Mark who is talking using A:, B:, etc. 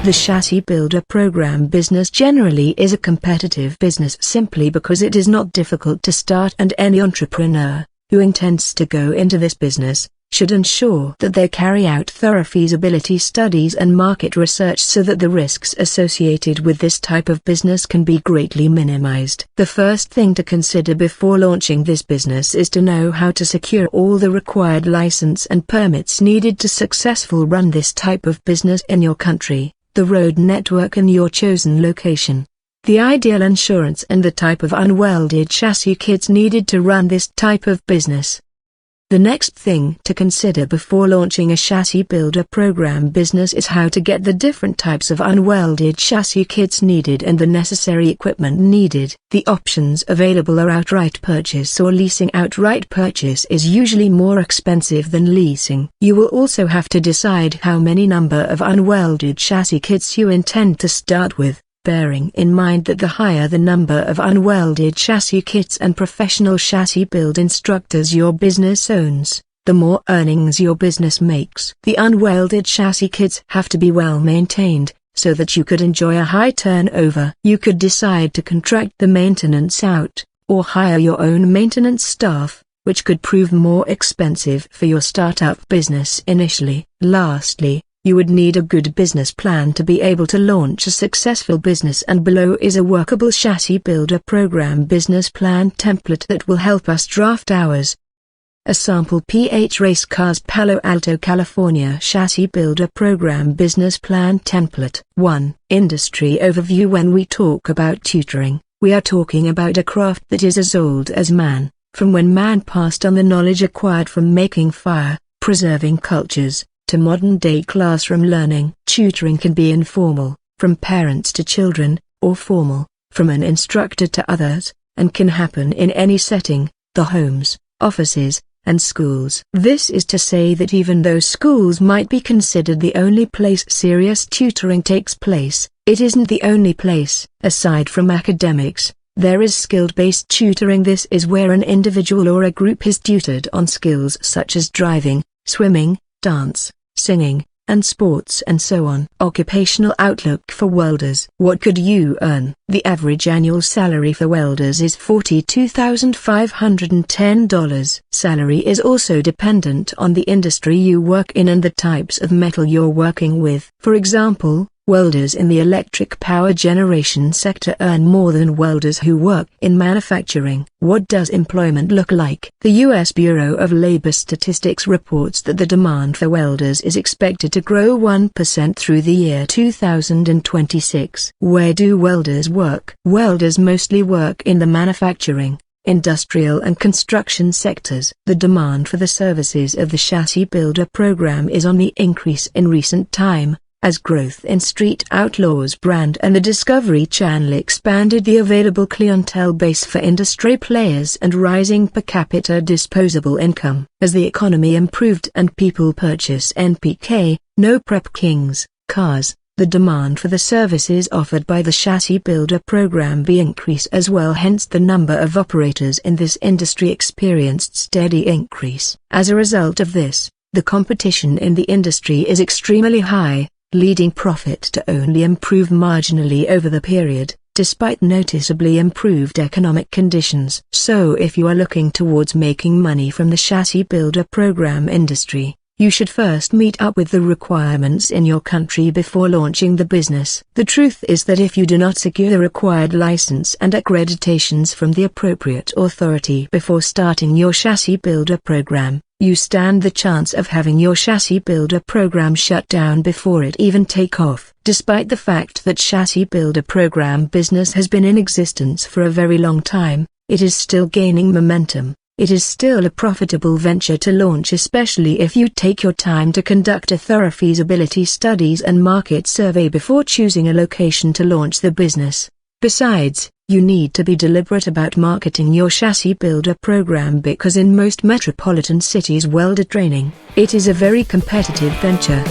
A: The chassis builder program business generally is a competitive business simply because it is not difficult to start, and any entrepreneur who intends to go into this business should ensure that they carry out thorough feasibility studies and market research so that the risks associated with this type of business can be greatly minimized. The first thing to consider before launching this business is to know how to secure all the required license and permits needed to successfully run this type of business in your country, the road network in your chosen location, the ideal insurance, and the type of unwelded chassis kits needed to run this type of business. The next thing to consider before launching a chassis builder program business is how to get the different types of unwelded chassis kits needed and the necessary equipment needed. The options available are outright purchase or leasing. Outright purchase is usually more expensive than leasing. You will also have to decide how many number of unwelded chassis kits you intend to start with, bearing in mind that the higher the number of unwelded chassis kits and professional chassis build instructors your business owns, the more earnings your business makes. The unwelded chassis kits have to be well maintained, so that you could enjoy a high turnover. You could decide to contract the maintenance out, or hire your own maintenance staff, which could prove more expensive for your startup business initially. Lastly, you would need a good business plan to be able to launch a successful business, and below is a workable chassis builder program business plan template that will help us draft ours. A sample PH Race Cars Palo Alto California chassis builder program business plan template. 1. Industry overview. When we talk about tutoring, we are talking about a craft that is as old as man, from when man passed on the knowledge acquired from making fire, preserving cultures, to modern-day classroom learning. Tutoring can be informal, from parents to children, or formal, from an instructor to others, and can happen in any setting, the homes, offices, and schools. This is to say that even though schools might be considered the only place serious tutoring takes place, it isn't the only place. Aside from academics, there is skill-based tutoring. This is where an individual or a group is tutored on skills such as driving, swimming, dance, singing, and sports, and so on. Occupational outlook for welders. What could you earn? The average annual salary for welders is $42,510. Salary is also dependent on the industry you work in and the types of metal you're working with. For example, welders in the electric power generation sector earn more than welders who work in manufacturing. What does employment look like? The U.S. Bureau of Labor Statistics reports that the demand for welders is expected to grow 1% through the year 2026. Where do welders work? Welders mostly work in the manufacturing, industrial and construction sectors. The demand for the services of the chassis builder program is on the increase in recent time, as growth in Street Outlaws brand and the Discovery Channel expanded the available clientele base for industry players, and rising per capita disposable income. As the economy improved and people purchase NPK, no prep kings, cars, the demand for the services offered by the chassis builder program increase as well. Hence the number of operators in this industry experienced steady increase. As a result of this, the competition in the industry is extremely high, leading profit to only improve marginally over the period, despite noticeably improved economic conditions. So if you are looking towards making money from the chassis builder program industry, you should first meet up with the requirements in your country before launching the business. The truth is that if you do not secure the required license and accreditations from the appropriate authority before starting your chassis builder program, you stand the chance of having your chassis builder program shut down before it even take off. Despite the fact that chassis builder program business has been in existence for a very long time, it is still gaining momentum. It is still a profitable venture to launch, especially if you take your time to conduct a thorough feasibility studies and market survey before choosing a location to launch the business. Besides, you need to be deliberate about marketing your chassis builder program, because in most metropolitan cities welder training, it is a very competitive venture.